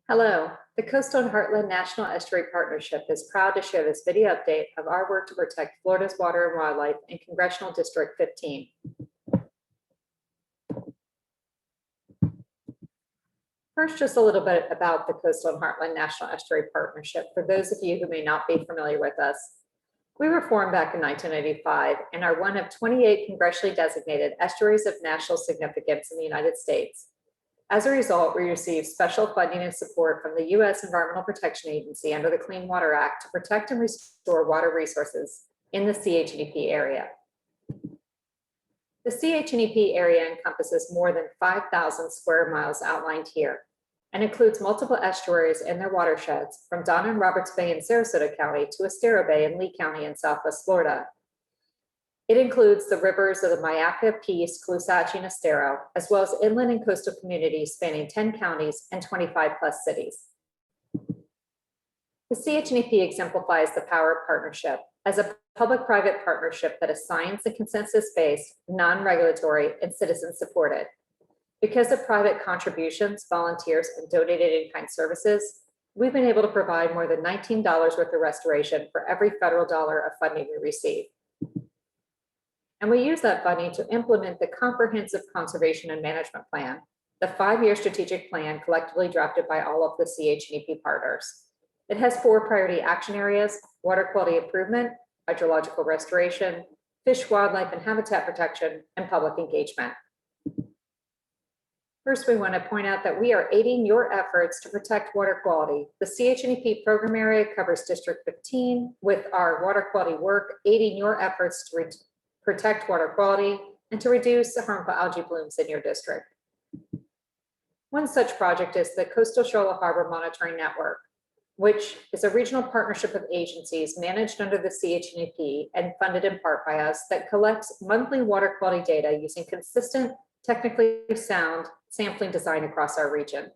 Hello, the Coastal and Heartland National Estuary Partnership is proud to share this video update of our work to protect Florida's water and wildlife in Congressional District 15. First, just a little bit about the Coastal and Heartland National Estuary Partnership for those of you who may not be familiar with us. We were formed back in 1985 and are one of 28 congressionally designated estuaries of national significance in the United States. As a result, we receive special funding and support from the U.S. Environmental Protection Agency under the Clean Water Act to protect and restore water resources in the CHNEP area. The CHNEP area encompasses more than 5,000 square miles outlined here and includes multiple estuaries and their watersheds from Donna and Roberts Bay in Sarasota County to Estuary Bay in Lee County in Southwest Florida. It includes the rivers of the Myakka, Peace, Caloosahatchee, and Estero, as well as inland and coastal communities spanning 10 counties and 25 plus cities. The CHNEP exemplifies the power of partnership as a public-private partnership that is science and consensus-based, non-regulatory, and citizen-supported. Because of private contributions, volunteers, and donated in-kind services, we've been able to provide more than $19 worth of restoration for every federal dollar of funding we receive. And we use that funding to implement the comprehensive conservation and management plan, the 5-year strategic plan collectively drafted by all of the CHNEP partners. It has 4 priority action areas: water quality improvement, hydrological restoration, fish, wildlife, and habitat protection, and public engagement. First, we want to point out that we are aiding your efforts to protect water quality. The CHNEP program area covers District 15 with our water quality work, aiding your efforts to protect water quality and to reduce the harmful algae blooms in your district. One such project is the Coastal Shoal Harbor Monitoring Network, which is a regional partnership of agencies managed under the CHNEP and funded in part by us that collects monthly water quality data using consistent, technically sound sampling design across our region.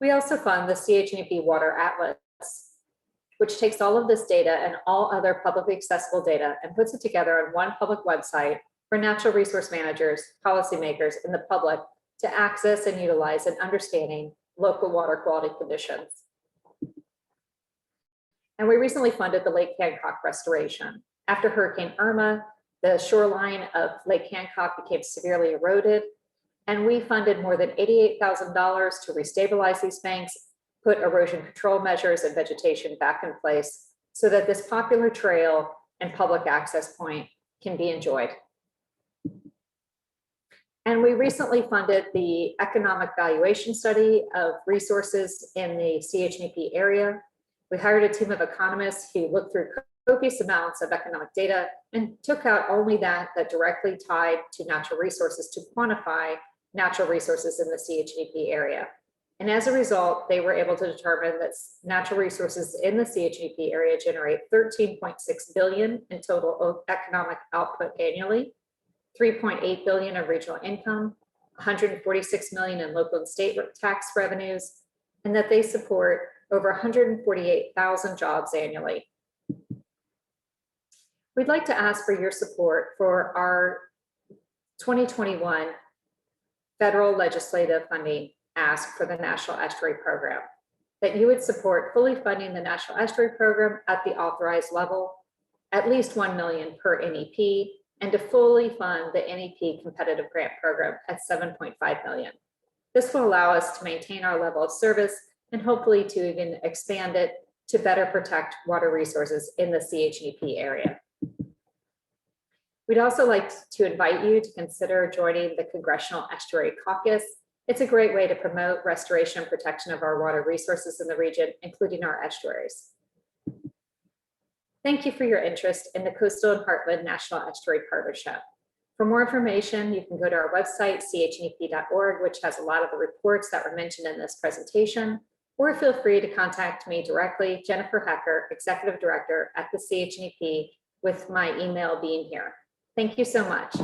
We also fund the CHNEP Water Atlas, which takes all of this data and all other publicly accessible data and puts it together on one public website for natural resource managers, policymakers, and the public to access and utilize in understanding local water quality conditions. And we recently funded the Lake Hancock restoration. After Hurricane Irma, the shoreline of Lake Hancock became severely eroded, and we funded more than $88,000 to restabilize these banks, put erosion control measures and vegetation back in place so that this popular trail and public access point can be enjoyed. And we recently funded the economic valuation study of resources in the CHNEP area. We hired a team of economists who looked through copious amounts of economic data and took out only that directly tied to natural resources to quantify natural resources in the CHNEP area. And as a result, they were able to determine that natural resources in the CHNEP area generate $13.6 billion in total economic output annually, $3.8 billion in regional income, $146 million in local and state tax revenues, and that they support over 148,000 jobs annually. We'd like to ask for your support for our 2021 federal legislative funding ask for the National Estuary Program, that you would support fully funding the National Estuary Program at the authorized level, at least $1 million per NEP, and to fully fund the NEP competitive grant program at $7.5 million. This will allow us to maintain our level of service and hopefully to even expand it to better protect water resources in the CHNEP area. We'd also like to invite you to consider joining the Congressional Estuary Caucus. It's a great way to promote restoration and protection of our water resources in the region, including our estuaries. Thank you for your interest in the Coastal and Heartland National Estuary Partnership. For more information, you can go to our website, chnep.org, which has a lot of the reports that were mentioned in this presentation, or feel free to contact me directly, Jennifer Hecker, Executive Director at the CHNEP, with my email being here. Thank you so much.